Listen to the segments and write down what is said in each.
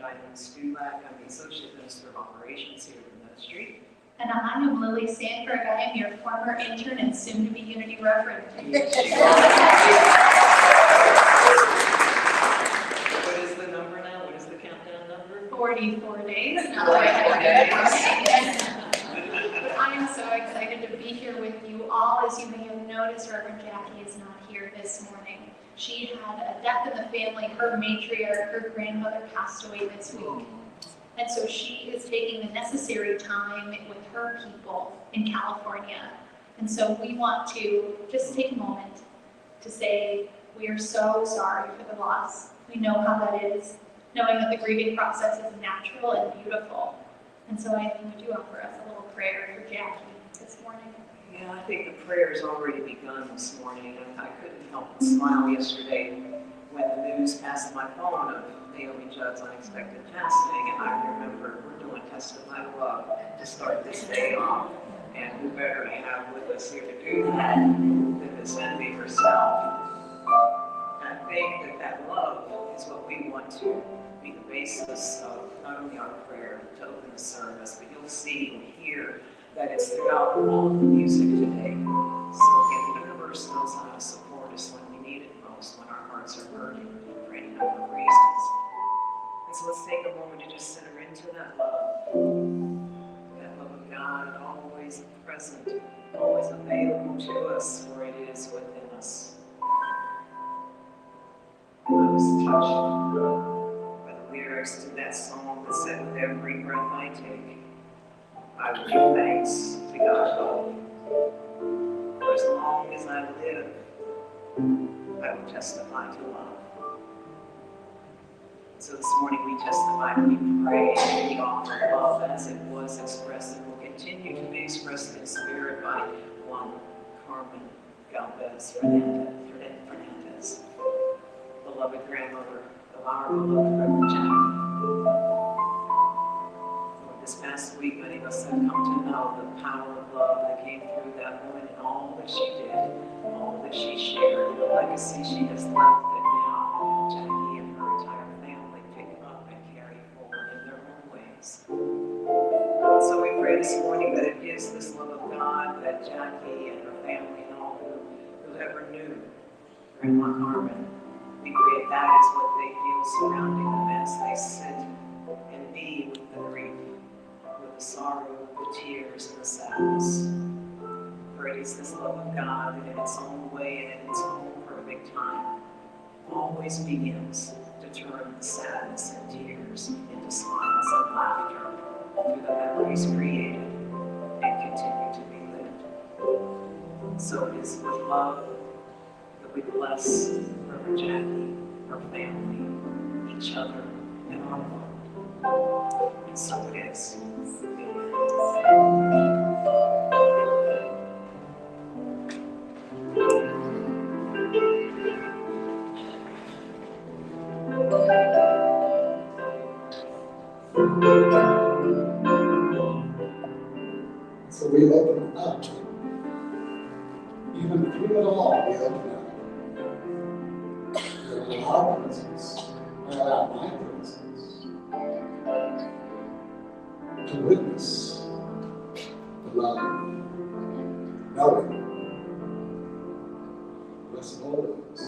Eileen Stulak. I'm the Associate Minister of Operations here in the ministry. And I am Lily Sandberg. I am your former intern and soon-to-be Unity Reverend. What is the number now? What is the countdown number? 44 days. 44 days. But I am so excited to be here with you all. As you may have noticed, Reverend Jackie is not here this morning. She had a death in the family. Her matriarch, her grandmother, passed away this week. And so she is taking the necessary time with her people in California. And so we want to just take a moment to say we are so sorry for the loss. We know how that is, knowing that the grieving process is natural and beautiful. And so I think, would you offer us a little prayer for Jackie this morning? Yeah, I think the prayer's already begun this morning. And I couldn't help but smile yesterday when the news passed my phone of Naomi Judd's unexpected passing, and I remember we're doing Testify of Love to start this day off, and who better to have with us here to do that than Miss EnVee herself. And I think that love is what we want to be the basis of not only our prayer to open the service, but you'll see and hear that it's throughout all of the music today. So again, the universe knows how to support us when we need it most, when our hearts are burning for any number of reasons. And so let's take a moment to just center into that love of God, always present, always available to us, for it is within us. I was touched by the lyrics to that song that said, with every breath I take, I will give thanks to God alone. For as long as I live, I will testify to love. So this morning we testify and we pray and we offer love as it was expressed and will continue to be expressed in spirit by one Carmen Galvez Fernandez, beloved grandmother of our beloved Reverend Jackie. This past week, many of us have come to know the power of love that came through that woman and all that she did, all that she shared, and the legacy she has left that now Jackie and her entire family pick up and carry forward in their own ways. So we pray this morning that it is this love of God that Jackie and her family and all who ever knew Grandma Carmen, we pray that is what they feel surrounding them as they sit and be with the grief, with the sorrow, the tears, and the sadness. For it is this love of God that in its own way and in its own perfect time always begins to turn the sadness and tears into smiles and laughter through the memories created and continue to be lived. So it is with love that we bless Reverend Jackie, her family, each other, and our world. And so it is. So we open up. Even through it all, we open up. We allow our presence. I allow my presence to witness the love, knowing, blessed always.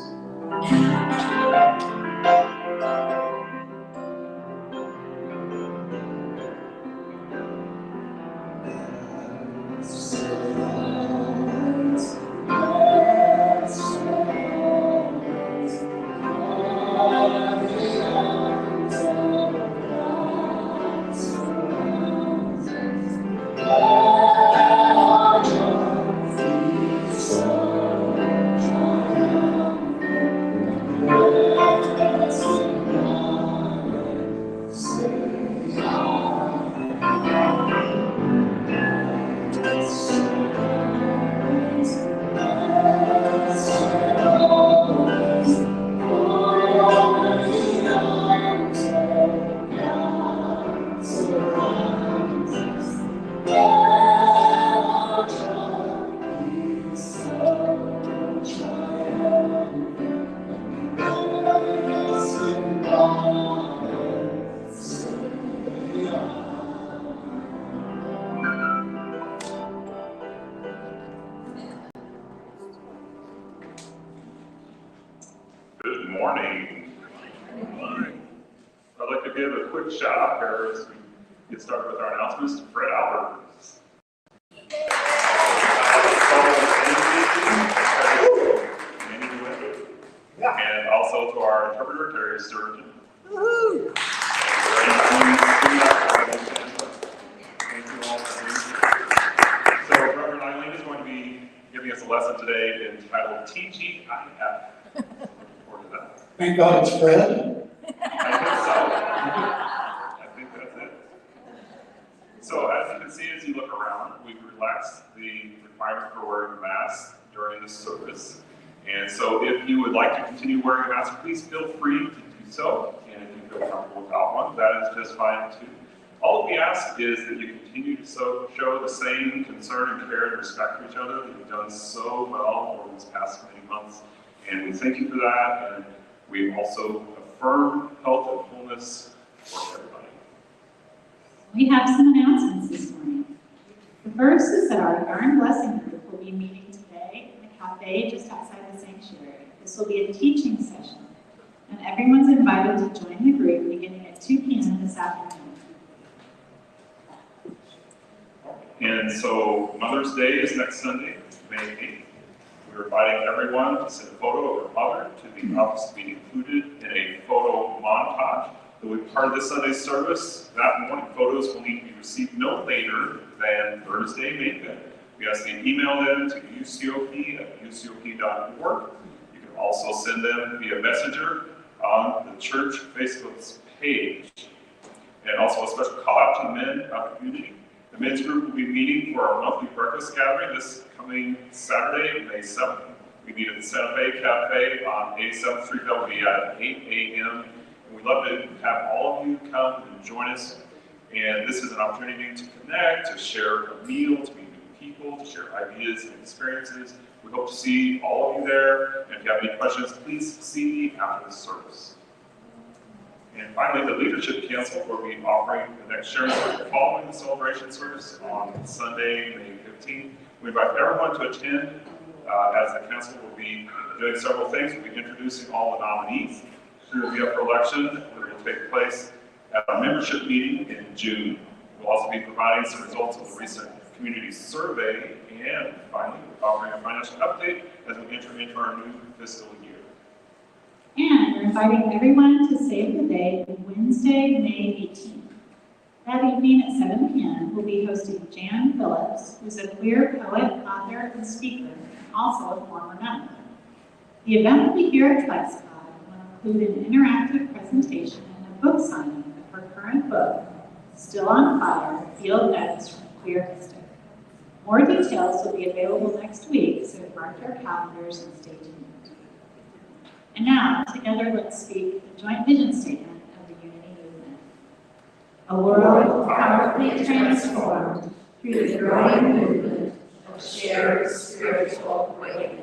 Good morning. I'd like to give a quick shout out here as we get started with our announcements to Fred Albert. And also to our interpreter, Terry Sturgeon. Thank you all for being here. So Reverend Eileen is going to be giving us a lesson today entitled TGIF. Thank God it's Fred. I think that's it. So as you can see, as you look around, we've relaxed the requirement for wearing a mask during this service. And so if you would like to continue wearing a mask, please feel free to do so. And if you feel comfortable without one, that is just fine too. All we ask is that you continue to show the same concern and care and respect for each other that you've done so well over these past many months. And we thank you for that. And we also affirm health and wholeness for everybody. We have some announcements this morning. The first is that our Yarn Blessing group will be meeting today in the cafe just outside the sanctuary. This will be a teaching session, and everyone's invited to join the group beginning at 2 p.m. this afternoon. And so Mother's Day is next Sunday, May 8th. We're inviting everyone to send a photo of their mother to the office to be included in a photo montage that will be part of this Sunday's service. That morning, photos will need to be received no later than Thursday, May 5th. We ask that you email them to ucop@ucop.org. You can also send them via Messenger on the church Facebook's page. And also a special call out to the men of the community. The men's group will be meeting for our monthly breakfast gathering this coming Saturday, May 7th. We meet at the Santa Fe Cafe on 87th Street. That will be at 8 a.m. And we'd love to have all of you come and join us. And this is an opportunity to connect, to share a meal, to meet new people, to share ideas and experiences. We hope to see all of you there. And if you have any questions, please see me after the service. And finally, the Leadership Council will be offering the next sharing service following the celebration service on Sunday, May 15th. We invite everyone to attend as the council will be doing several things. We'll be introducing all the nominees who will be up for election, which will take place at our membership meeting in June. We'll also be providing some results of the recent community survey, and finally, we're offering a financial update as we enter into our new fiscal year. And we're inviting everyone to save the day Wednesday, May 18th. That evening at 7 p.m., we'll be hosting Jan Phillips, who's a queer poet, author, and speaker, and also a former nun. The event will be here at Flex Pod and will include an interactive presentation and a book signing of her current book, Still on Fire, Field Notes from Queer Mystic. More details will be available next week, so mark your calendars and stay tuned. And now, together, let's speak the joint vision statement of the Unity Movement. A world powerfully transformed through the growing movement of shared spiritual awakening.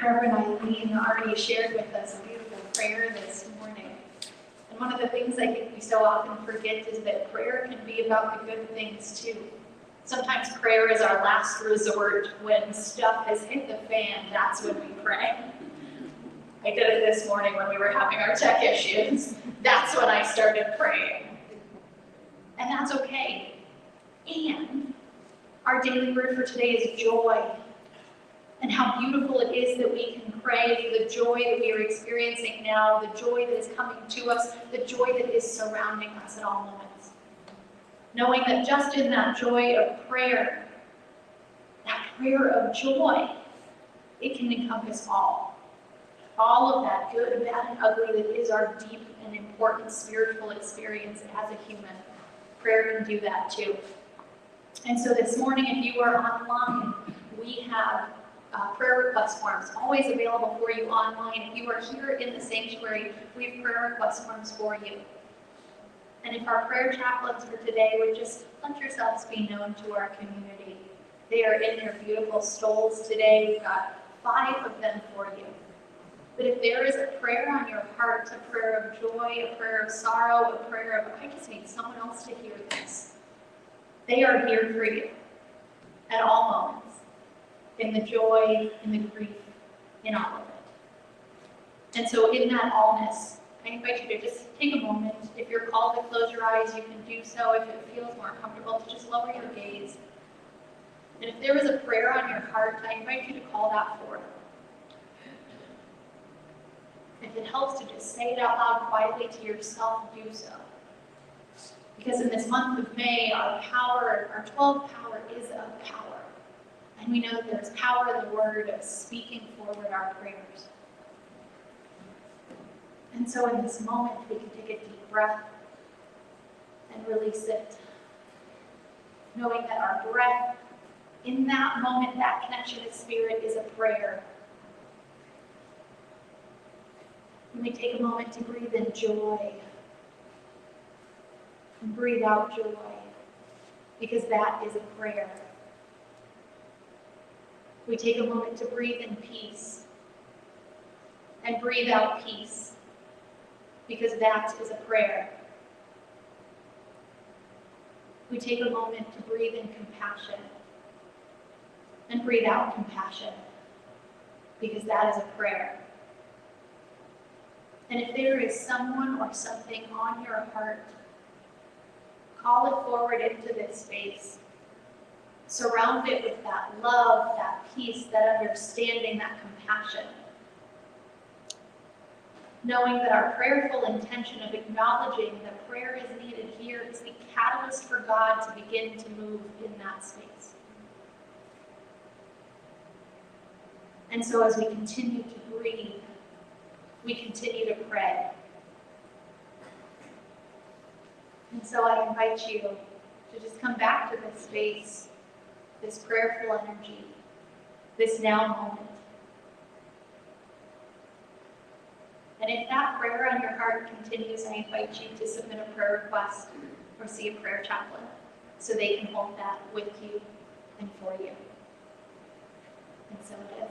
Reverend Eileen already shared with us a beautiful prayer this morning. And one of the things I think we so often forget is that prayer can be about the good things too. Sometimes prayer is our last resort when stuff has hit the fan, that's when we pray. I did it this morning when we were having our tech issues. That's when I started praying. And that's okay. And our daily word for today is joy. And how beautiful it is that we can pray for the joy that we are experiencing now, the joy that is coming to us, the joy that is surrounding us at all moments. Knowing that just in that joy of prayer, that prayer of joy, it can encompass all of that good, bad, and ugly that is our deep and important spiritual experience as a human. Prayer can do that too. And so this morning, if you are online, we have prayer request forms always available for you online. If you are here in the sanctuary, we have prayer request forms for you. And if our prayer chaplains for today would just let yourselves be known to our community. They are in their beautiful stoles today. We've got 5 of them for you. But if there is a prayer on your heart, a prayer of joy, a prayer of sorrow, a prayer of, I just need someone else to hear this, they are here for you at all moments. In the joy, in the grief, in all of it. And so in that allness, I invite you to just take a moment. If you're called to close your eyes, you can do so. If it feels more comfortable, to just lower your gaze. And if there is a prayer on your heart, I invite you to call that forth. If it helps to just say it out loud quietly to yourself, do so. Because in this month of May, our power, our 12th power is of power. And we know that there's power in the word of speaking forward our prayers. And so in this moment, we can take a deep breath and release it. Knowing that our breath, in that moment, that connection to spirit is a prayer. And we take a moment to breathe in joy. And breathe out joy. Because that is a prayer. We take a moment to breathe in peace and breathe out peace, because that is a prayer. We take a moment to breathe in compassion and breathe out compassion, because that is a prayer. And if there is someone or something on your heart, call it forward into this space. Surround it with that love, that peace, that understanding, that compassion. Knowing that our prayerful intention of acknowledging that prayer is needed here is the catalyst for God to begin to move in that space. And so as we continue to breathe, we continue to pray. And so I invite you to just come back to this space, this prayerful energy, this now moment. And if that prayer on your heart continues, I invite you to submit a prayer request or see a prayer chaplain so they can hold that with you and for you. And so it is.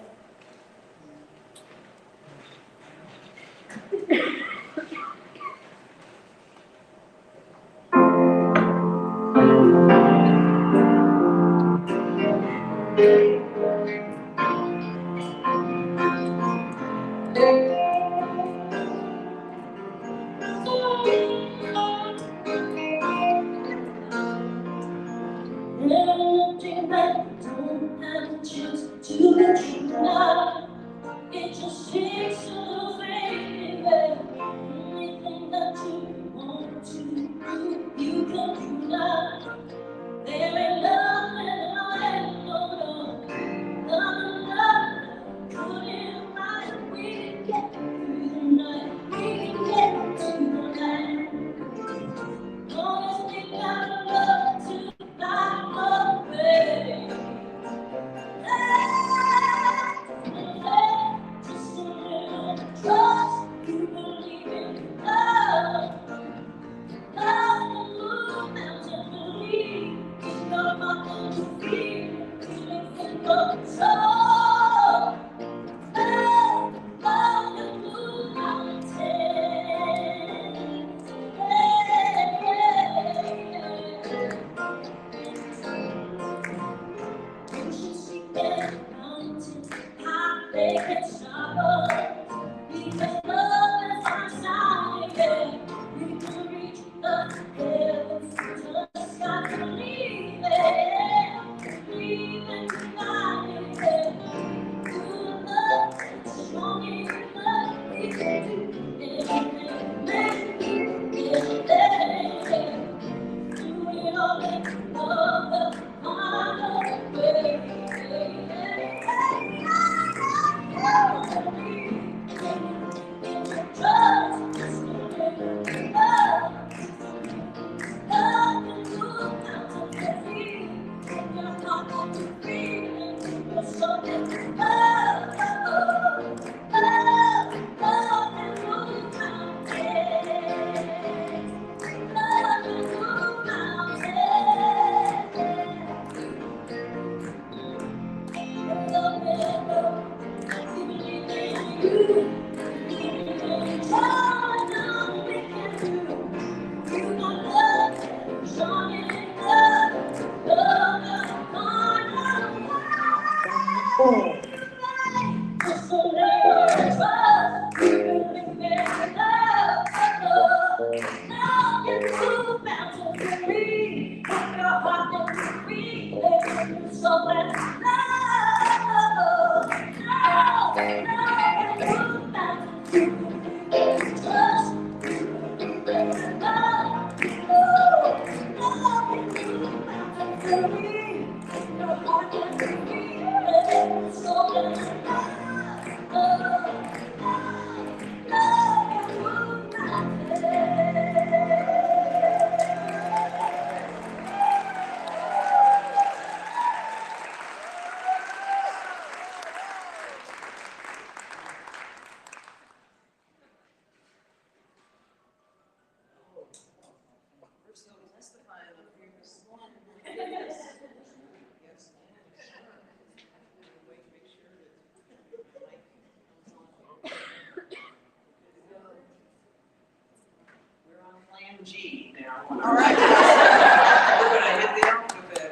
G now. All right. We're gonna hit the alphabet.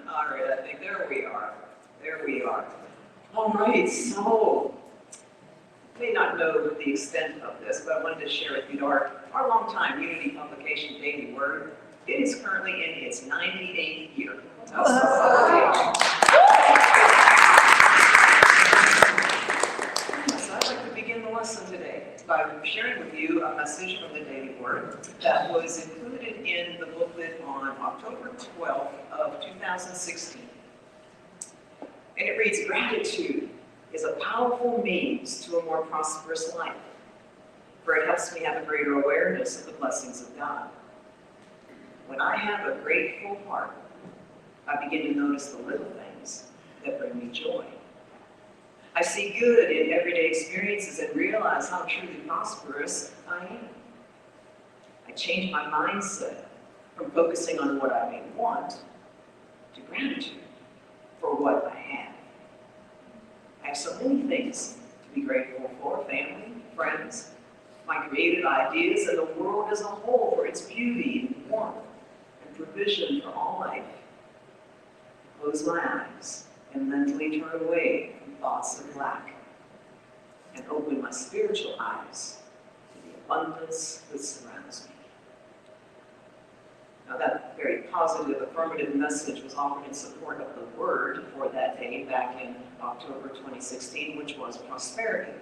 All right, I think there we are. There we are. All right, so you may not know the extent of this, but I wanted to share with you our longtime Unity publication, Daily Word. It is currently in its 98th year. That's so I'd like to begin the lesson today by sharing with you a message from the Daily Word that was included in the booklet on October 12th of 2016. And it reads, "Gratitude is a powerful means to a more prosperous life, for it helps me have a greater awareness of the blessings of God. When I have a grateful heart, I begin to notice the little things that bring me joy. I see good in everyday experiences and realize how truly prosperous I am. I change my mindset from focusing on what I may want to gratitude for what I have. I have so many things to be grateful for: family, friends, my creative ideas, and the world as a whole for its beauty and warmth and provision for all life. Close my eyes and mentally turn away from thoughts of lack and open my spiritual eyes to the abundance that surrounds me." Now that very positive, affirmative message was offered in support of the word for that day back in October 2016, which was prosperity.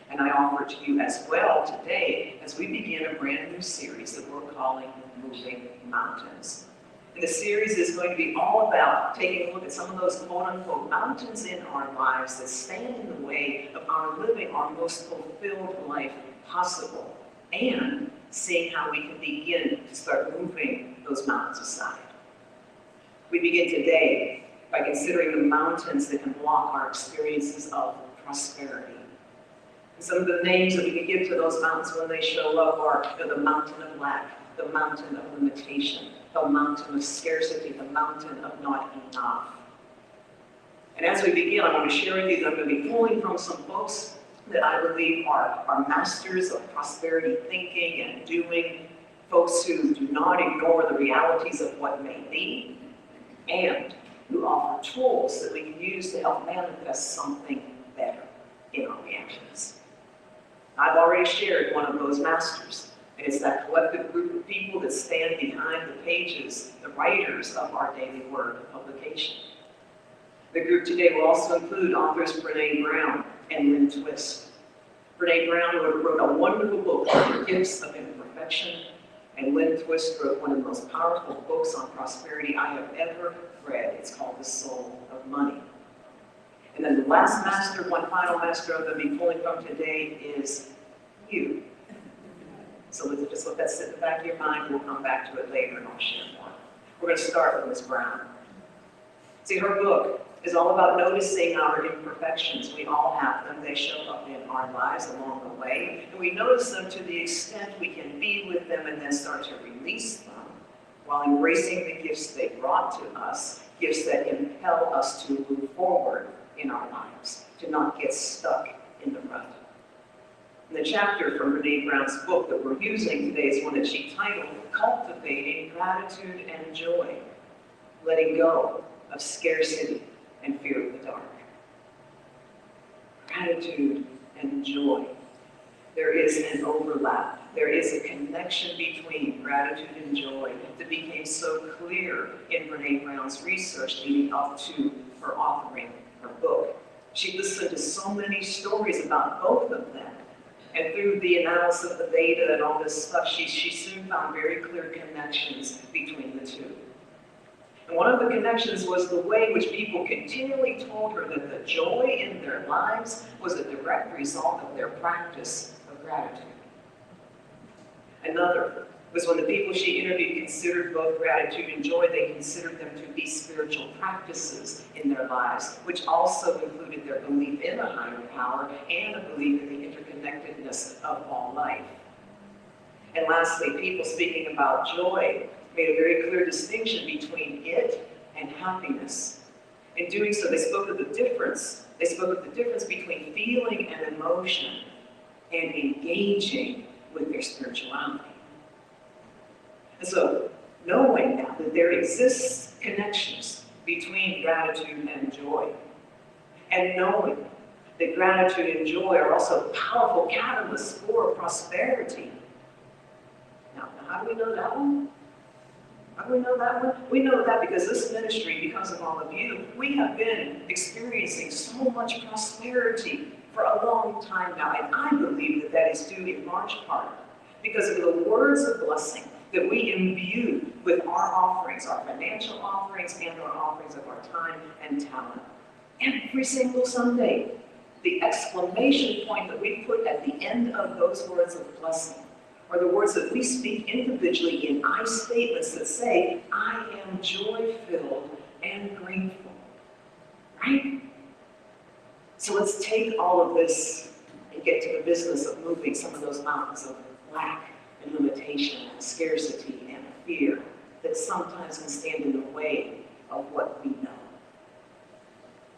And I offer it to you as well today as we begin a brand new series that we're calling Moving Mountains. And the series is going to be all about taking a look at some of those quote-unquote mountains in our lives that stand in the way of our living our most fulfilled life possible, and seeing how we can begin to start moving those mountains aside. We begin today by considering the mountains that can block our experiences of prosperity. And some of the names that we can give to those mountains when they show up are the mountain of lack, the mountain of limitation, the mountain of scarcity, the mountain of not enough. And as we begin, I want to share with you that I'm going to be pulling from some books that I believe are masters of prosperity thinking and doing, folks who do not ignore the realities of what may be, and who offer tools that we can use to help manifest something better in our reactions. I've already shared one of those masters, and it's that collective group of people that stand behind the pages, the writers of our daily word publication. The group today will also include authors Brene Brown and Lynn Twist. Brene Brown wrote a wonderful book called The Gifts of Imperfection, and Lynn Twist wrote one of the most powerful books on prosperity I have ever read. It's called The Soul of Money. And then the last master, one final master I'm going to be pulling from today is you. So let's just let that sit in the back of your mind. We'll come back to it later and I'll share more. We're going to start with Ms. Brown. See, her book is all about noticing our imperfections. We all have them. They show up in our lives along the way. And we notice them to the extent we can be with them and then start to release them while embracing the gifts they brought to us, gifts that compel us to move forward in our lives, to not get stuck in the rut. And the chapter from Brene Brown's book that we're using today is one that she titled Cultivating Gratitude and Joy, Letting Go of Scarcity and Fear of the Dark. Gratitude and joy. There is an overlap. There is a connection between gratitude and joy that became so clear in Brene Brown's research leading up to her authoring her book. She listened to so many stories about both of them. And through the analysis of the data and all this stuff, she soon found very clear connections between the two. And one of the connections was the way in which people continually told her that the joy in their lives was a direct result of their practice of gratitude. Another was when the people she interviewed considered both gratitude and joy, they considered them to be spiritual practices in their lives, which also included their belief in a higher power and a belief in the interconnectedness of all life. And lastly, people speaking about joy made a very clear distinction between it and happiness. In doing so, they spoke of the difference. They spoke of the difference between feeling and emotion and engaging with their spirituality. And so, knowing now that there exists connections between gratitude and joy, and knowing that gratitude and joy are also powerful catalysts for prosperity. Now, how do we know that one? How do we know that one? We know that because this ministry, because of all of you, we have been experiencing so much prosperity for a long time now, and I believe that that is due in large part because of the words of blessing that we imbue with our offerings, our financial offerings and our offerings of our time and talent. Every single Sunday, the exclamation point that we put at the end of those words of blessing are the words that we speak individually in I statements that say, I am joy-filled and grateful. Right? So let's take all of this and get to the business of moving some of those mountains of lack and limitation and scarcity and fear that sometimes can stand in the way of what we know.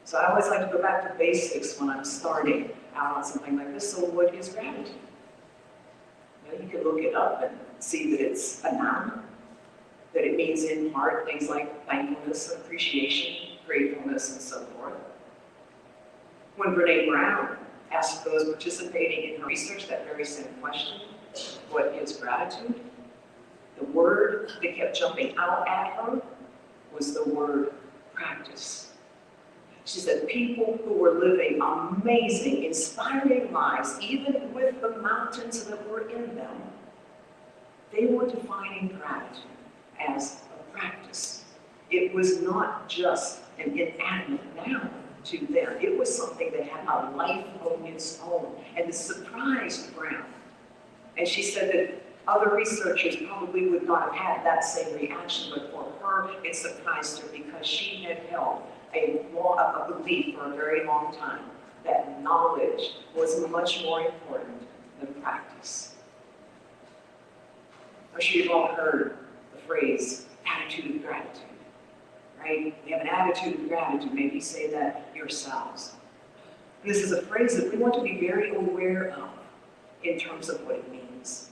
So I always like to go back to basics when I'm starting out on something like this. So what is gratitude? You can look it up and see that it's a noun, that it means in part things like thankfulness, appreciation, gratefulness, and so forth. When Brene Brown asked those participating in her research that very same question, what is gratitude? The word that kept jumping out at her was the word practice. She said people who were living amazing, inspiring lives, even with the mountains that were in them, they were defining gratitude as a practice. It was not just an inanimate noun to them. It was something that had a life of its own. And it surprised Brown. And she said that other researchers probably would not have had that same reaction, but for her, it surprised her because she had held a belief for a very long time that knowledge was much more important than practice. I'm sure you've all heard the phrase, attitude of gratitude, right? We have an attitude of gratitude. Maybe say that yourselves. And this is a phrase that we want to be very aware of in terms of what it means.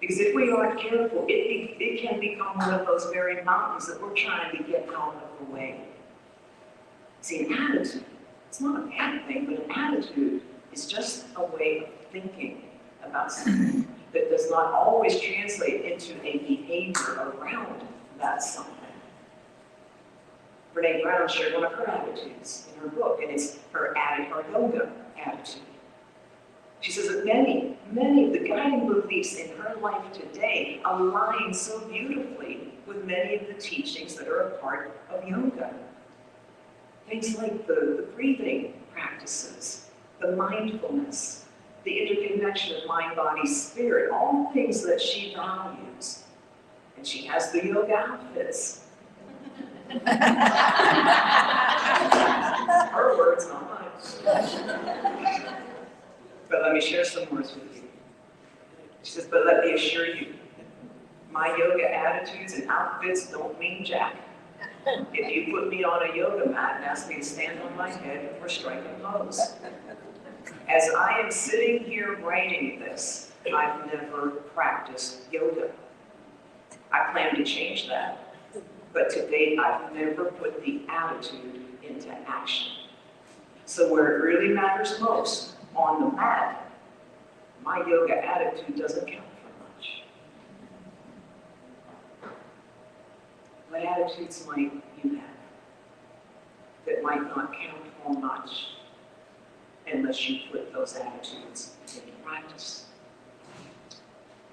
Because if we aren't careful, it can become one of those very mountains that we're trying to get out of the way. See, an attitude, it's not a bad thing, but an attitude is just a way of thinking about something that does not always translate into a behavior around that something. Brene Brown shared one of her attitudes in her book, and it's her yoga attitude. She says that many of the guiding beliefs in her life today align so beautifully with many of the teachings that are a part of yoga. Things like the breathing practices, the mindfulness, the interconnection of mind, body, spirit, all things that she values. And she has the yoga outfits. Her words, not mine. But let me share some words with you. She says, but let me assure you, my yoga attitudes and outfits don't mean jack. If you put me on a yoga mat and ask me to stand on my head or strike a pose. As I am sitting here writing this, I've never practiced yoga. I plan to change that, but to date, I've never put the attitude into action. So where it really matters most, on the mat, my yoga attitude doesn't count for much. What attitudes might you have that might not count for much unless you put those attitudes into practice?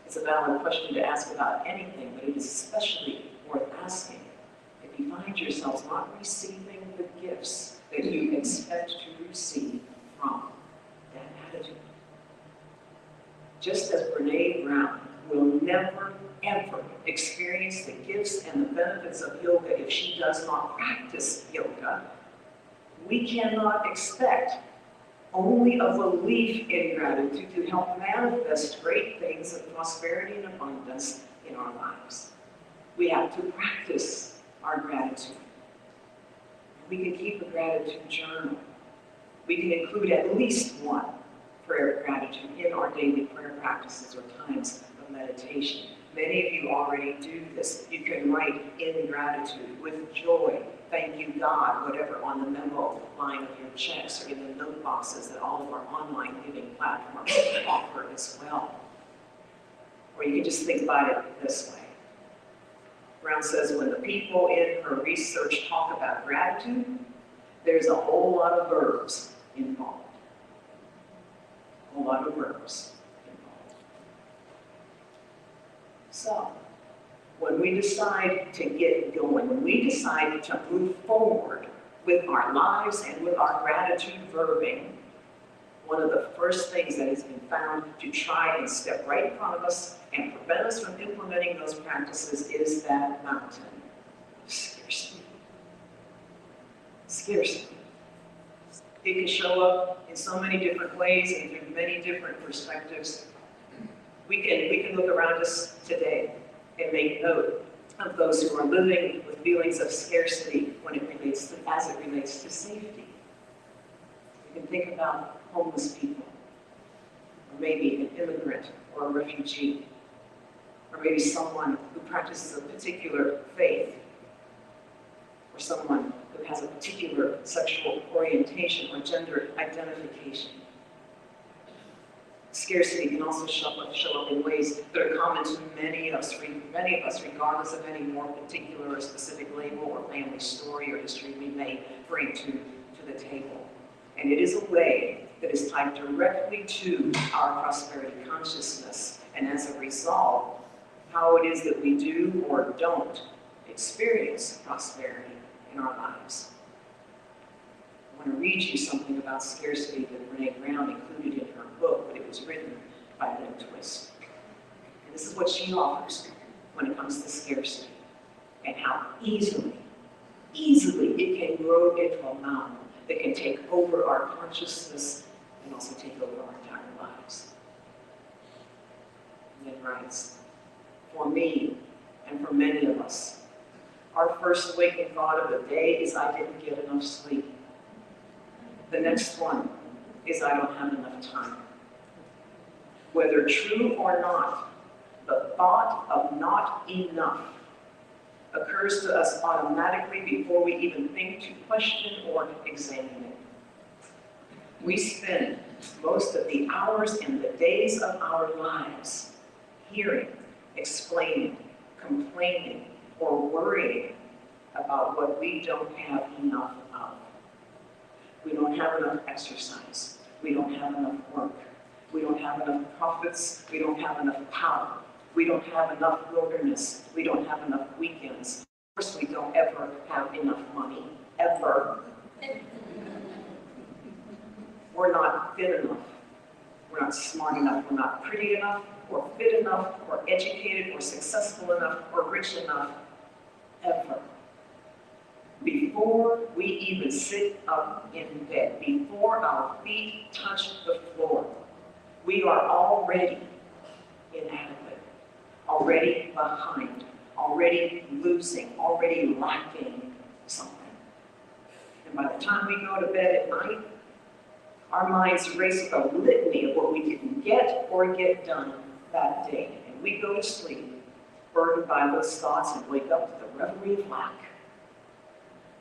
It's a valid question to ask about anything, but it is especially worth asking if you find yourselves not receiving the gifts that you expect to receive from that attitude. Just as Brene Brown will never, ever experience the gifts and the benefits of yoga if she does not practice yoga, we cannot expect only a belief in gratitude to help manifest great things of prosperity and abundance in our lives. We have to practice our gratitude. We can keep a gratitude journal. We can include at least one prayer of gratitude in our daily prayer practices or times of meditation. Many of you already do this. You can write in gratitude, with joy, thank you God, whatever, on the memo line of your checks or in the note boxes that all of our online giving platforms offer as well. Or you can just think about it this way. Brown says when the people in her research talk about gratitude, there's a whole lot of verbs involved. A whole lot of verbs involved. So, when we decide to get going, when we decide to move forward with our lives and with our gratitude verbing, one of the first things that has been found to try and step right in front of us and prevent us from implementing those practices is that mountain of scarcity. Scarcity. It can show up in so many different ways and through many different perspectives. We can look around us today and make note of those who are living with feelings of scarcity when it relates to, as it relates to safety. We can think about homeless people, or maybe an immigrant or a refugee, or maybe someone who practices a particular faith, or someone who has a particular sexual orientation or gender identification. Scarcity can also show up in ways that are common to many of us, regardless of any more particular or specific label or family story or history we may bring to the table. And it is a way that is tied directly to our prosperity consciousness, and as a result, how it is that we do or don't experience prosperity in our lives. I want to read you something about scarcity that Brene Brown included in her book, but it was written by Lynn Twist. And this is what she offers when it comes to scarcity, and how easily it can grow into a mountain that can take over our consciousness and also take over our entire lives. And Lynn writes, for me, and for many of us, our first waking thought of the day is I didn't get enough sleep. The next one is I don't have enough time. Whether true or not, the thought of not enough occurs to us automatically before we even think to question or examine it. We spend most of the hours and the days of our lives hearing, explaining, complaining, or worrying about what we don't have enough of. We don't have enough exercise. We don't have enough work. We don't have enough profits. We don't have enough power. We don't have enough wilderness. We don't have enough weekends. Of course, we don't ever have enough money, ever. We're not fit enough. We're not smart enough. We're not pretty enough, or fit enough, or educated, or successful enough, or rich enough, ever. Before we even sit up in bed, before our feet touch the floor, we are already inadequate, already behind, already losing, already lacking something. And by the time we go to bed at night, our minds race with a litany of what we didn't get or get done that day. And we go to sleep burdened by those thoughts and wake up to the reverie of lack.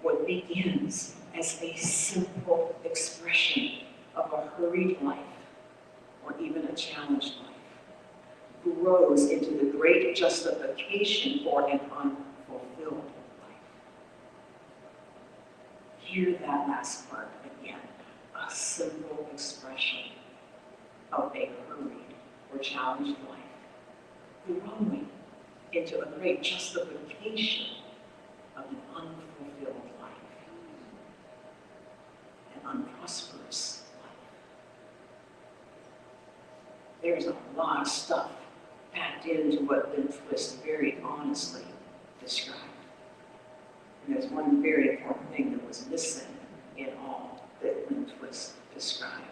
What begins as a simple expression of a hurried life, or even a challenged life, grows into the great justification for an unfulfilled life. Hear that last part again. A simple expression of a hurried or challenged life, growing into a great justification of an unfulfilled life, an unprosperous life. There's a lot of stuff packed into what Lynn Twist very honestly described. And there's one very important thing that was missing in all that Lynn Twist described.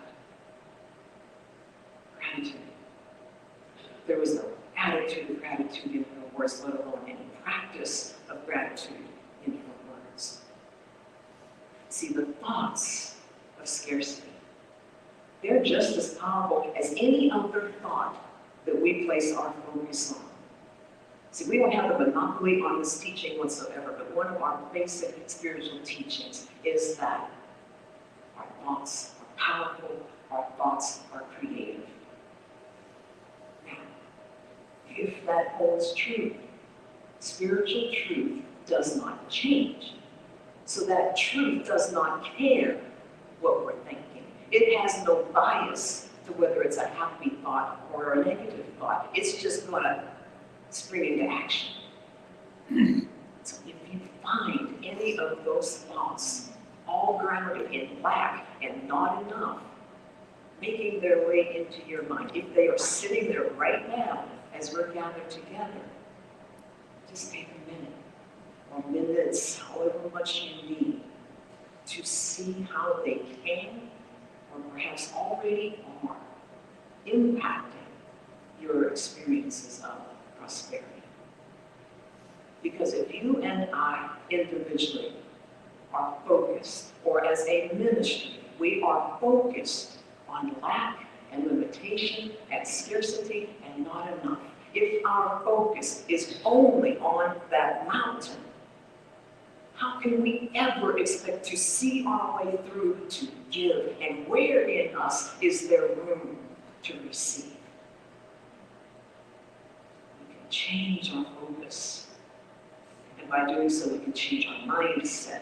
Gratitude. There was no attitude of gratitude in her words, let alone any practice of gratitude in her words. See, the thoughts of scarcity, they're just as powerful as any other thought that we place our focus on. See, we don't have a monopoly on this teaching whatsoever, but one of our basic spiritual teachings is that our thoughts are powerful, our thoughts are creative. Now, if that holds true, spiritual truth does not change. So that truth does not care what we're thinking. It has no bias to whether it's a happy thought or a negative thought. It's just going to spring into action. So if you find any of those thoughts all grounded in lack and not enough, making their way into your mind, if they are sitting there right now as we're gathered together, just take a minute or minutes, however much you need, to see how they can, or perhaps already are, impacting your experiences of prosperity. Because if you and I individually are focused, or as a ministry, we are focused on lack and limitation and scarcity and not enough. If our focus is only on that mountain, how can we ever expect to see our way through to give? And where in us is there room to receive? We can change our focus. And by doing so, we can change our mindset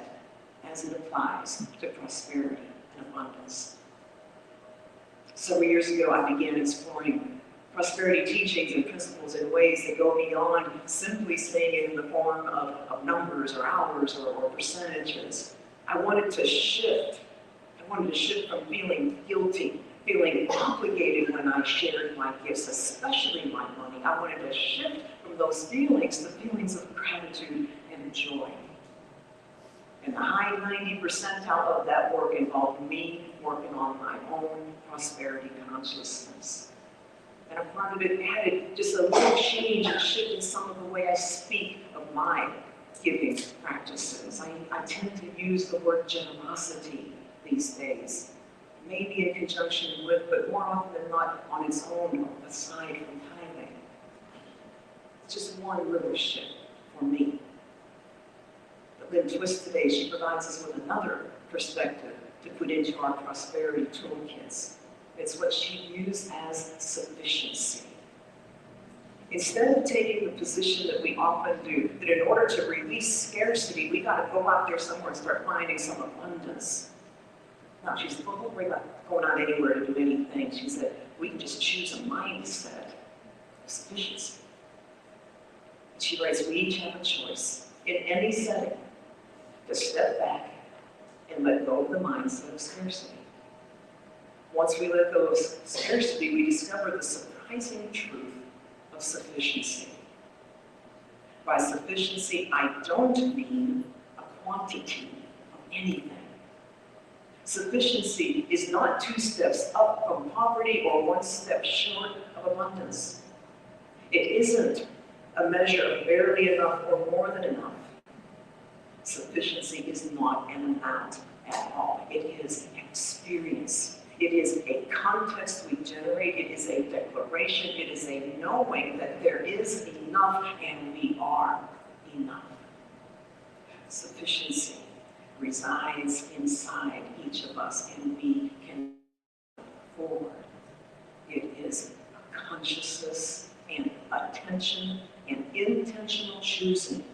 as it applies to prosperity and abundance. Several years ago, I began exploring prosperity teachings and principles in ways that go beyond simply saying it in the form of numbers or hours or percentages. I wanted to shift. I wanted to shift from feeling guilty, feeling obligated when I shared my gifts, especially my money. I wanted to shift from those feelings to feelings of gratitude and joy. And the high 90 percentile of that work involved me working on my own prosperity consciousness. And a part of it added just a little change and shift in some of the way I speak of my giving practices. I tend to use the word generosity these days, maybe in conjunction with, but more often than not on its own, aside from tithing. It's just one little shift for me. Lynn Twist today, she provides us with another perspective to put into our prosperity toolkits. It's what she views as sufficiency. Instead of taking the position that we often do, that in order to release scarcity, we got to go out there somewhere and start finding some abundance. No, she said, well, don't worry about going out anywhere to do anything. She said, we can just choose a mindset of sufficiency. And she writes, we each have a choice in any setting to step back and let go of the mindset of scarcity. Once we let go of scarcity, we discover the surprising truth of sufficiency. By sufficiency, I don't mean a quantity of anything. Sufficiency is not 2 steps up from poverty or 1 step short of abundance. It isn't a measure of barely enough or more than enough. Sufficiency is not an amount at all. It is an experience. It is a context we generate. It is a declaration. It is a knowing that there is enough and we are enough. Sufficiency resides inside each of us and we can move forward. It is a consciousness and attention and intentional choosing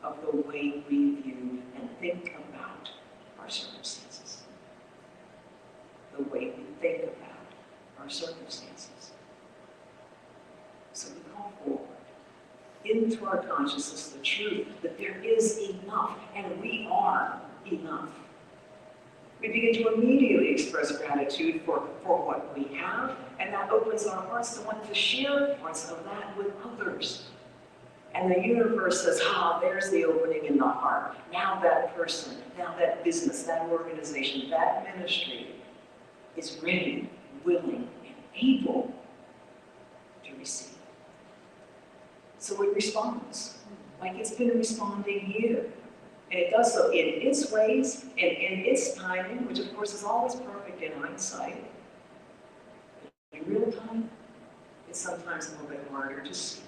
of the way we view and think about our circumstances. The way we think about our circumstances. So we call forward into our consciousness the truth that there is enough and we are enough. We begin to immediately express gratitude for what we have, and that opens our hearts to want to share parts of that with others. And the universe says, there's the opening in the heart. Now that person, now that business, that organization, that ministry is ready, willing, and able to receive. So it responds, like it's been responding here. And it does so in its ways and in its timing, which of course is always perfect in hindsight. In real time, it's sometimes a little bit harder to see.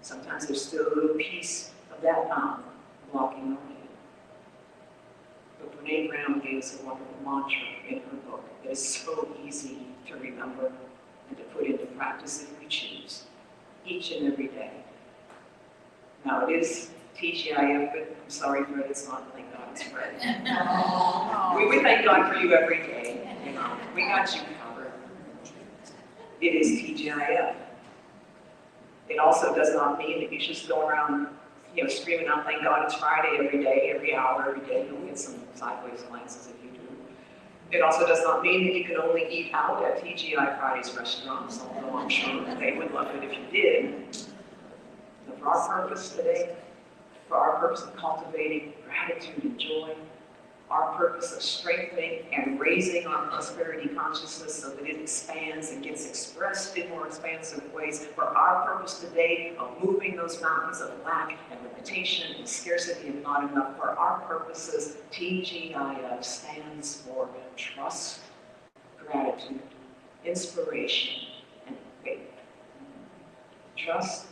Sometimes there's still a little piece of that mountain blocking our view. But Brene Brown gave us a wonderful mantra in her book that is so easy to remember and to put into practice if we choose, each and every day. Now it is TGIF, but I'm sorry, Fred, it's not. Thank God it's Fred. We thank God for you every day. You know, we got you covered. It is TGIF. It also does not mean that you should just go around, screaming out, thank God it's Friday every day, every hour, every day. You'll get some sideways glances if you do. It also does not mean that you can only eat out at TGI Fridays restaurants, although I'm sure they would love it if you did. But for our purpose today, for our purpose of cultivating gratitude and joy, our purpose of strengthening and raising our prosperity consciousness so that it expands and gets expressed in more expansive ways, for our purpose today of moving those mountains of lack and limitation and scarcity and not enough, for our purposes, TGIF stands for trust, gratitude, inspiration, and faith. Trust,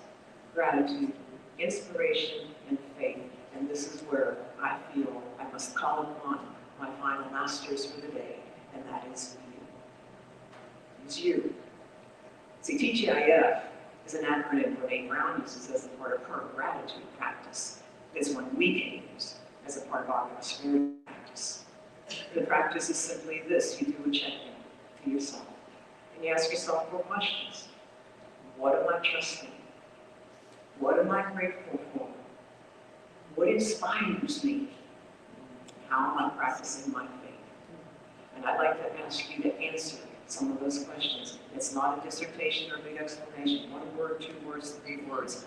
gratitude, inspiration, and faith. And this is where I feel I must call upon my final masters for the day, and that is you. It's you. See, TGIF is an acronym Brene Brown uses as a part of her gratitude practice. It's one we can use as a part of our prosperity practice. The practice is simply this. You do a check-in to yourself. And you ask yourself 4 questions. What am I trusting? What am I grateful for? What inspires me? How am I practicing my faith? And I'd like to ask you to answer some of those questions. It's not a dissertation or a big explanation. 1 word, 2 words, 3 words.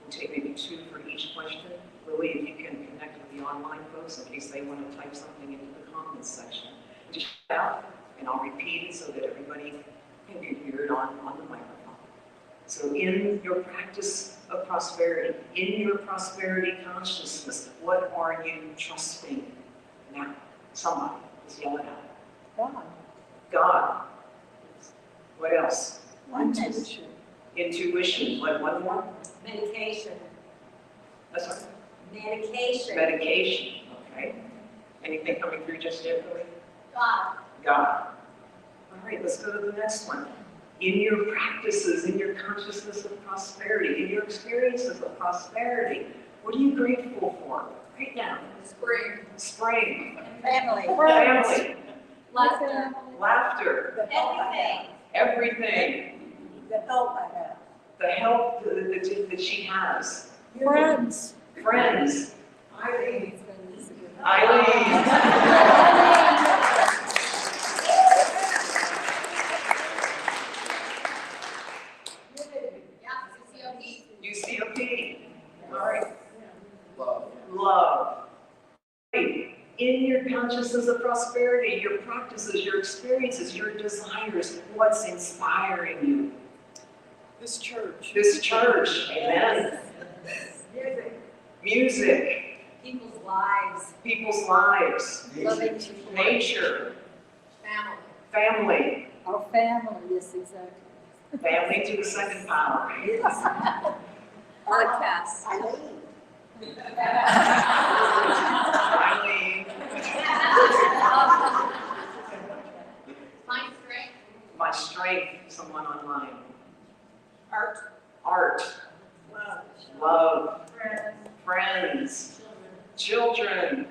We'll take maybe 2 for each question. Lily, if you can connect with the online folks in case they want to type something into the comments section. Just shout out, and I'll repeat it so that everybody can hear it on the microphone. So in your practice of prosperity, in your prosperity consciousness, what are you trusting now? Somebody, just yell it out. God. God. What else? Oneness. Intuition. What, one more? Medication. That's right. Medication. Medication, okay. Anything coming through just yet, Billy? God. God. All right, let's go to the next one. In your practices, in your consciousness of prosperity, in your experiences of prosperity, what are you grateful for right now? Spring. Spring, Family. family, Laughter. laughter, Everything. everything, The help I have. the help that she has, Friends. friends. Eileen. UCOP. All right. Love. Love. In your consciousness of prosperity, your practices, your experiences, your desires, what's inspiring you? This church. This church, amen. Music. Music, People's lives. people's lives, Loving people. nature, Family. family, Our family, yes, exactly. family to the second power. Yes. Podcast. Eileen, My strength. my strength, someone online. Art. Art, Love. love, Friends. friends, children,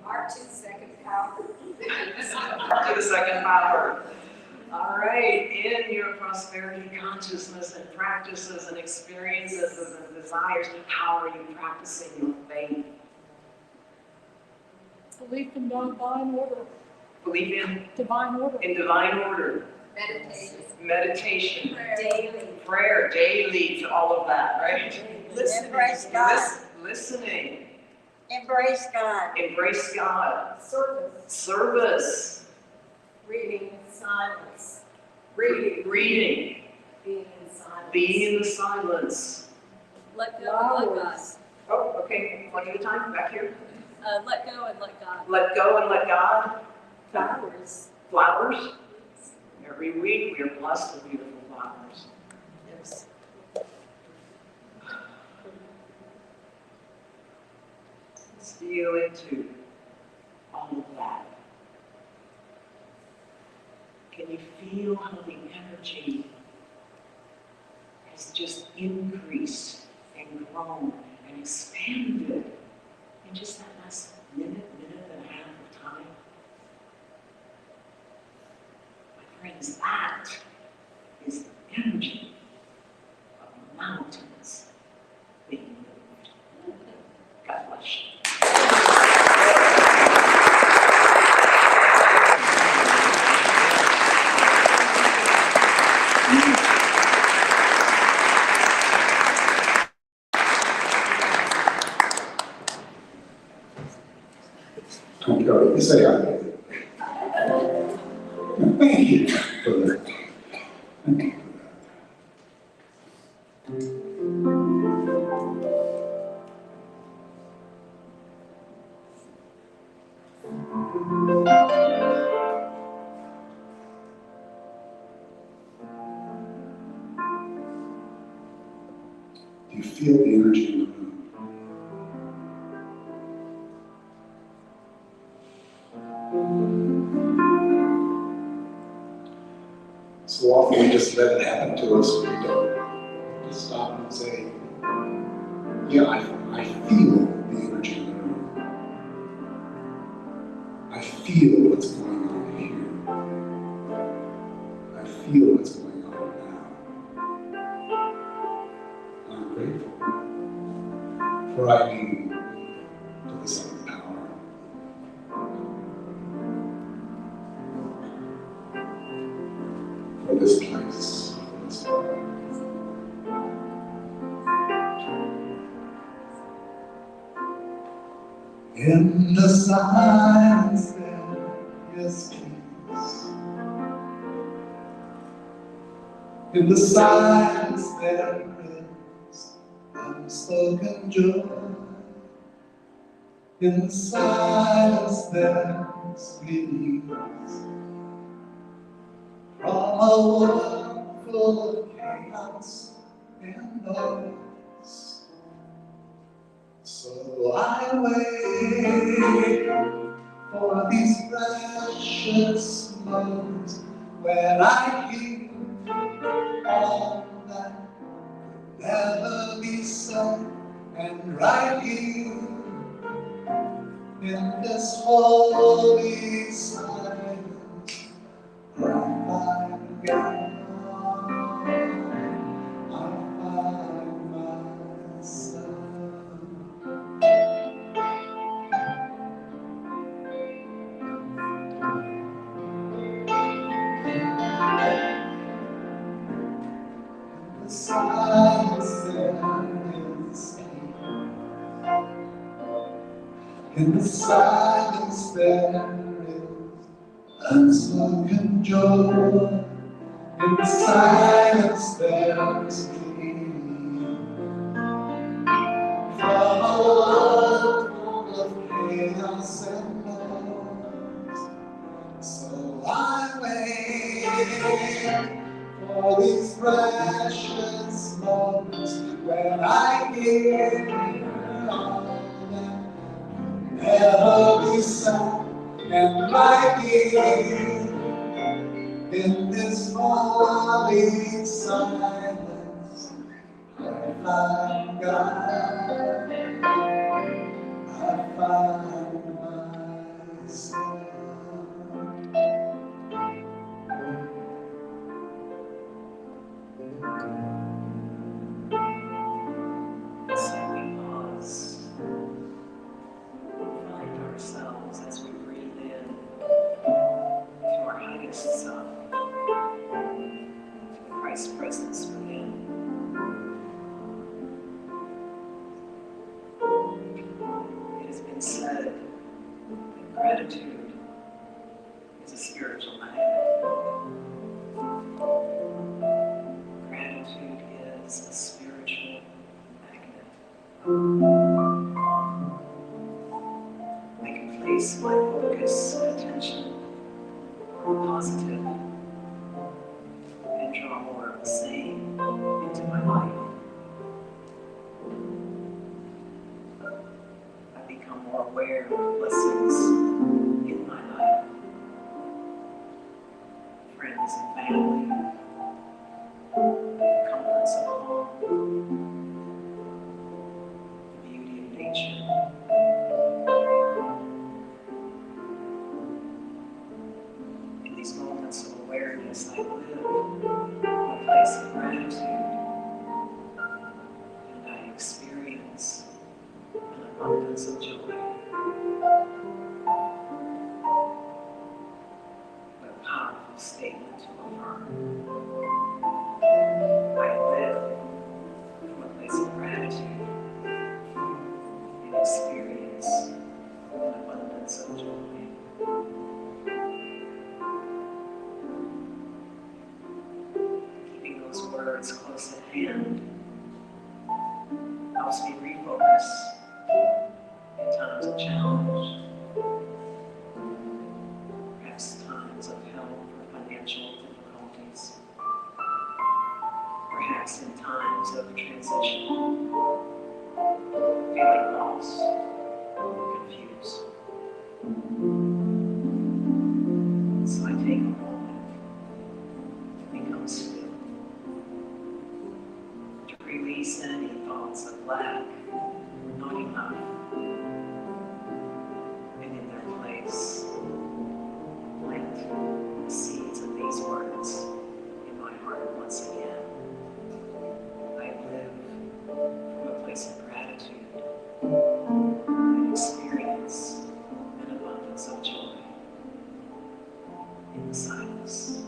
Art to the second power. to the second power. All right, in your prosperity consciousness and practices and experiences and desires, how are you practicing your faith? Belief in divine order. Believe in Divine order. divine order, Meditation. meditation, Daily. prayer, daily, to all of that, right? Embrace God. Listening, Embrace God. embrace God, Service. service, Reading in silence. reading, Being in silence. being in the silence. Let go and let God. Oh, okay, one at a time, back here. Let go and let God. Let go and let God. Flowers. Flowers. Every week we are blessed with beautiful flowers. Yes. Let's feel into all of that. Can you feel how the energy has just increased and grown and expanded in just that last minute and a half of time? My friends, that is the energy of mountains being moved. God bless you. You say I. Thank you for that. Thank you for that. Do you feel the energy in the room? So often we just let it happen to us. We don't just stop and say, yeah, I feel the energy in the room. I feel what's going on here. I feel what's going on now. I'm grateful for Eileen to the second power. For this place, for this place. In the silence there is peace. In the silence there is unspoken joy. In the silence there is release. From a world full of chaos and noise. So I wait for these precious moments when I hear all that could never be said, and right here in this holy silence, I find God. I find myself. The silence there is in the silence there is unspoken joy. In the silence there is freedom from a world full of chaos and noise. So I wait for these precious moments when I hear all that never be said, and right here in this holy silence, I find God, I find myself. So we pause, find ourselves as we breathe in to our highest self, to Christ's presence within. It has been said that gratitude is a spiritual magnet. Gratitude is a spiritual magnet. I can place my focus and attention on the positive and draw more of the same into my life. I become more aware of the blessings in my life, friends and family, the comforts of home, the beauty of nature. In these moments of awareness, I live from a place of gratitude, and I experience an abundance of joy. What a powerful statement to affirm. I live from a place of gratitude and experience an abundance of joy. Keeping those words close at hand helps me refocus in times of challenge, perhaps times of health or financial difficulties, perhaps in times of transition, feeling lost or confused. So I take a moment to become still, to release any thoughts of lack, not enough, and in their place, plant the seeds of these words in my heart once again. I live from a place of gratitude and experience an abundance of joy in the silence.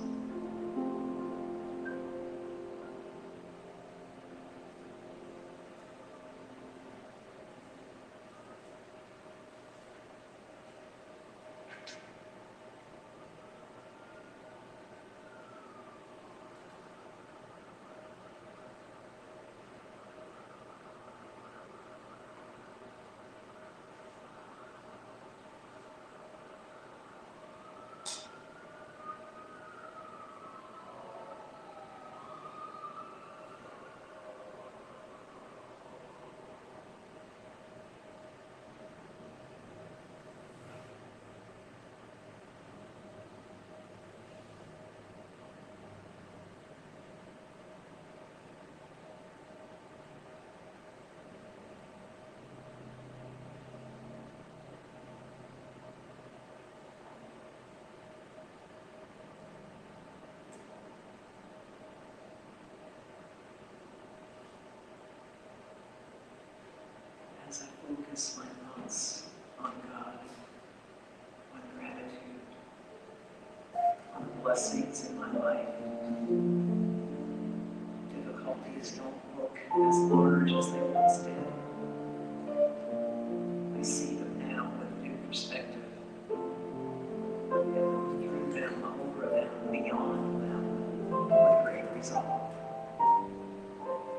blessings in my life. Difficulties don't look as large as they once did. I see them now with new perspective. And move through them, over them, beyond them, with great resolve.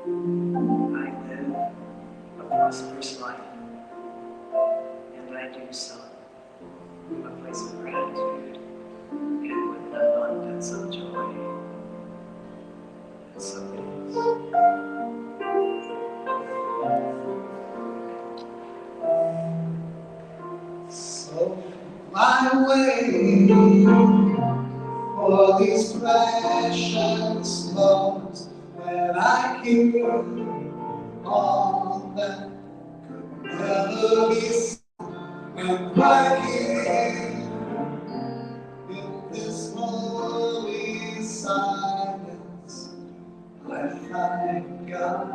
I live a prosperous life, and I do so from a place of gratitude and with an abundance of joy. And so it is. So I wait for these precious moments when I hear all that could never be said. And right here in this holy silence, I find God.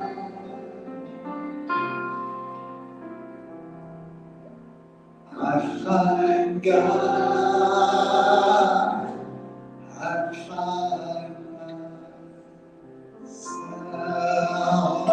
I find God. I find myself.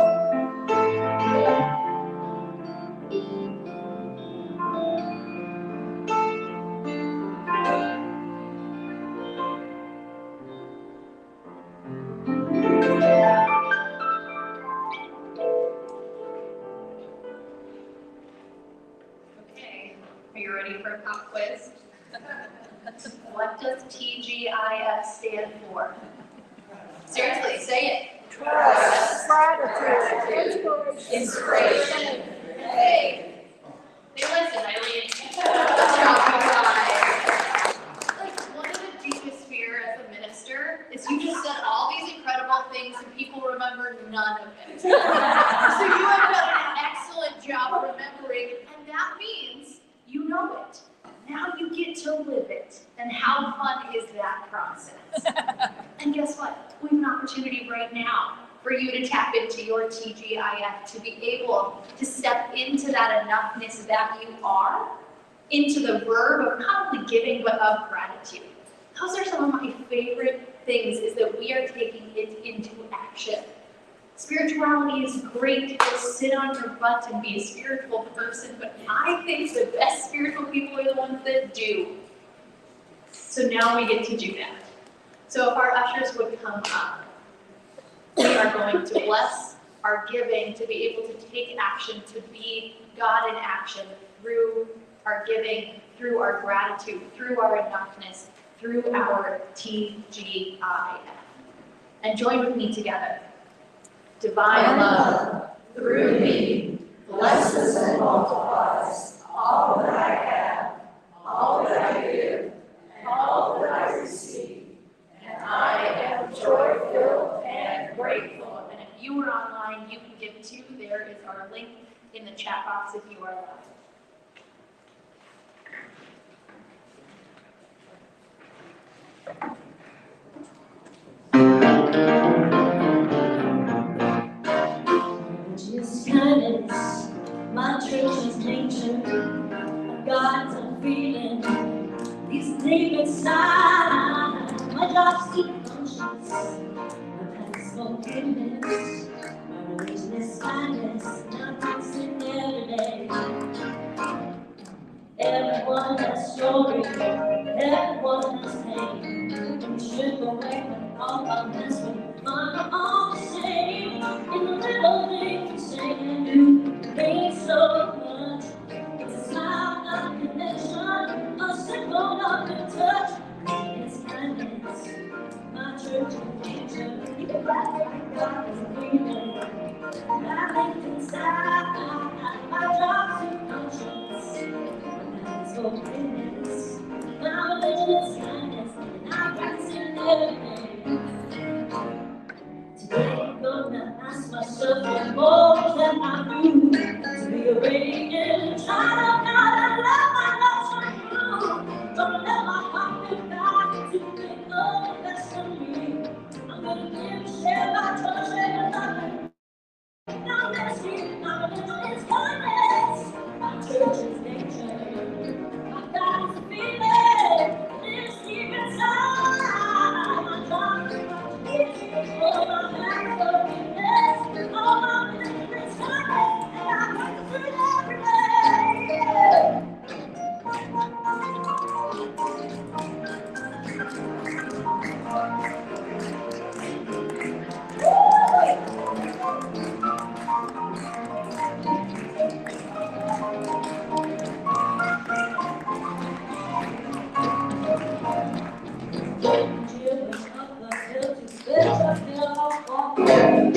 Okay, are you ready for a pop quiz? What does TGIF stand for? Seriously, say it. Trust, gratitude, Inspiration. Hey. Hey, listen, Eileen. Like, one of the deepest fear as a minister is you just said all these incredible things and people remember none of it. So you have done an excellent job remembering, and that means you know it. Now you get to live it. And how fun is that process? And guess what? We have an opportunity right now for you to tap into your TGIF, to be able to step into that enoughness that you are, into the verb of not only giving, but of gratitude. Those are some of my favorite things, is that we are taking it into action. Spirituality is great to sit on your butt and be a spiritual person, but I think the best spiritual people are the ones that do. So now we get to do that. So if our ushers would come up, we are going to bless our giving, to be able to take action, to be God in action through our giving, through our gratitude, through our enoughness, through our TGIF. And join with me together. Divine love, through me, blesses and multiplies all that I have, all that I give, and all that I receive. And I am joy-filled and grateful. And if you are online, you can give too. There is our link in the chat box if you are live. Just kindness, my church's nature, God's unfeeling, these deep inside, my job's deep conscience, my past forgiveness, my religion's kindness, now fixing every day. Everyone has story, everyone has pain, and you should go away from all of this when you find all the same. In the little things you say and do, mean so much. It's a smile, not a connection, a simple love and touch. It's kindness, my church and future. You can laugh like God is breathing. I live inside, my job's in conscience. That's forgiveness, my religion is kindness, and I practice in everything. Today I'm gonna ask myself what more can I do to be a radiant child of God and let my love shine through. Don't let my heart be back to think of the best of me. I'm gonna give, share my touch, and nothing. Now let's see, my religion is kindness, my church is nature, my God is feeling, lives deep inside.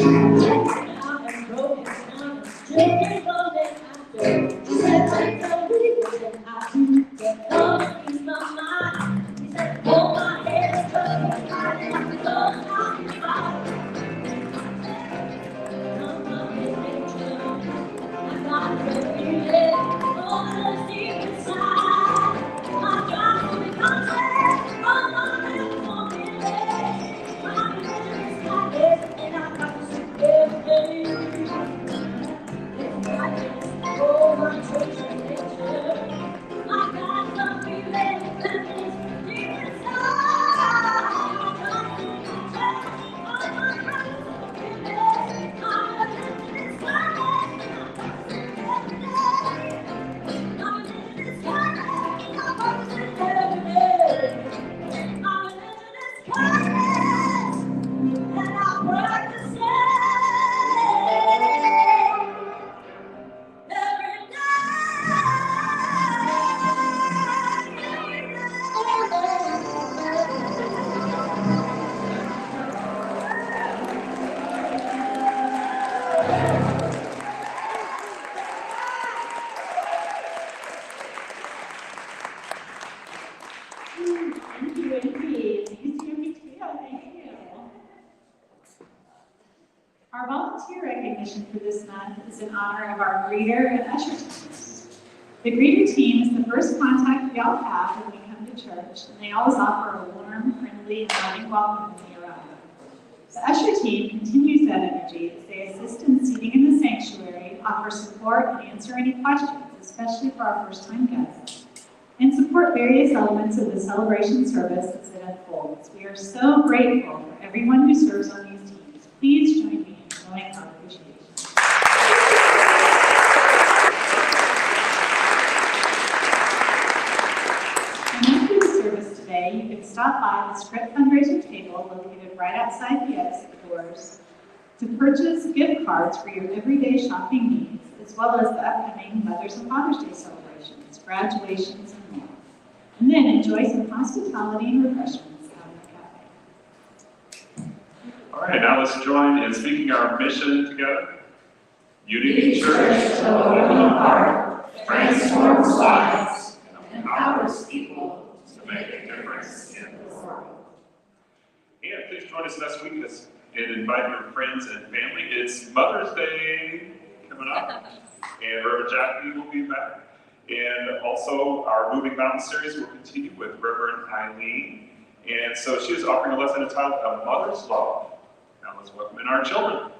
I'm broken down, children running after. She said, I tell me what I do, but don't ease my mind. He said, hold my head, trust me, I didn't know how to fight. I'm not in danger, I got the feeling, all the deep inside. I got to be content, all my lips won't be late. My religion is my best, and I got to sit every day. It's my best, oh my church and nature. I got the feeling that is deep inside. I got to be content, all my lips won't be late. My religion is my best, and I got to sit every day. My religion is my best, and I got to sit every day. My religion is kindness, and I practice it every Thank you, EnVee. UCOP Trio, thank you. Our volunteer recognition for this month is in honor of our greeter and usher teams. The greeter team is the first contact we all have when we come to church, and they always offer a warm, friendly, and loving welcome when we arrive. The usher team continues that energy as they assist in seating in the sanctuary, offer support, and answer any questions, especially for our first-time guests, and support various elements of the celebration service as it unfolds. We are so grateful for everyone who serves on these teams. Please join me in showing our appreciation. And after the service today, you can stop by the Script fundraiser table located right outside the exit doors to purchase gift cards for your everyday shopping needs, as well as the upcoming Mother's and Father's Day celebrations, graduations, and more. And then enjoy some hospitality and refreshments out in the cafe. All right, now let's join in speaking our mission together. Unity Church, so a living heart, transforms lives, and empowers people to make a difference in the world. And please join us next week and invite your friends and family. It's Mother's Day coming up, and Reverend Jackie will be back. And also, our Moving Mountain series will continue with Reverend Eileen. And so she is offering a lesson entitled A Mother's Love. Now let's welcome in our children.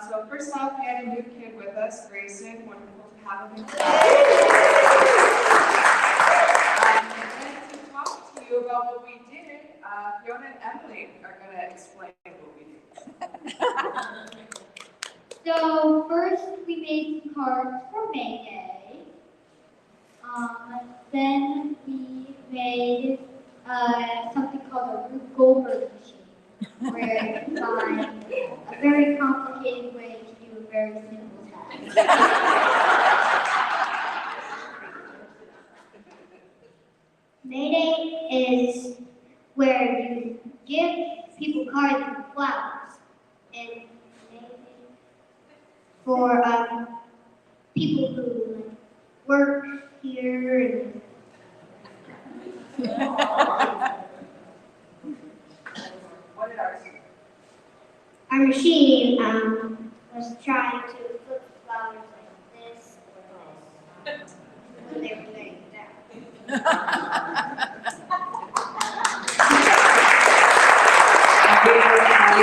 So first off, we had a new kid with us, Grayson. Wonderful to have him. And then to talk to you about what we did, Fiona and Emily are going to explain what we did. So first we made some cards for May Day. Then we made something called a Rube Goldberg machine, where you find a very complicated way to do a very simple task. May Day is where you give people cards and flowers. And for people who work here and What did ours do? our machine was trying to flip flowers like this or this when they were laying down. We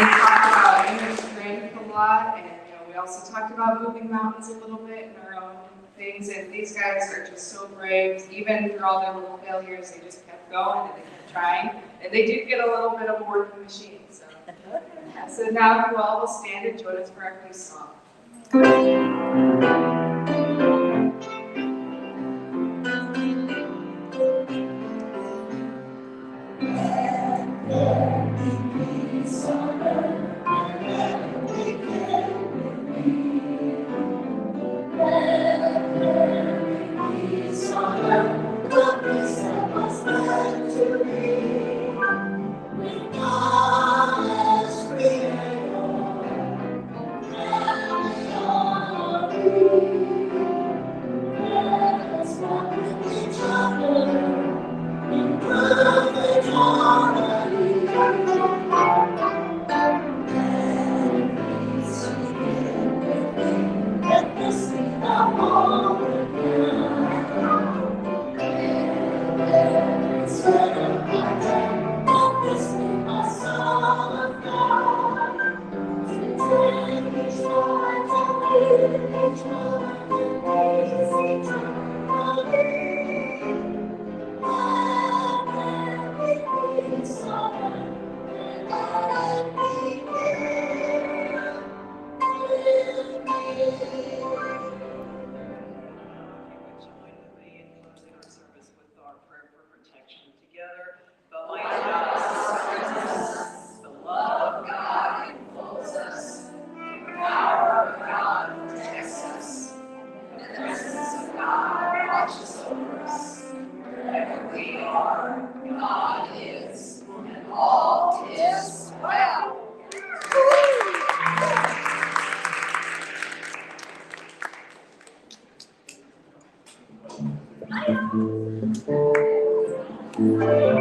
talked about image strength a lot, and we also talked about moving mountains a little bit in our own things. And these guys are just so brave. Even through all their little failures, they just kept going and they kept trying. And they did get a little bit of a working machine. So now you all will stand and join us for our new song. we are, God is, and all is well. Thank you.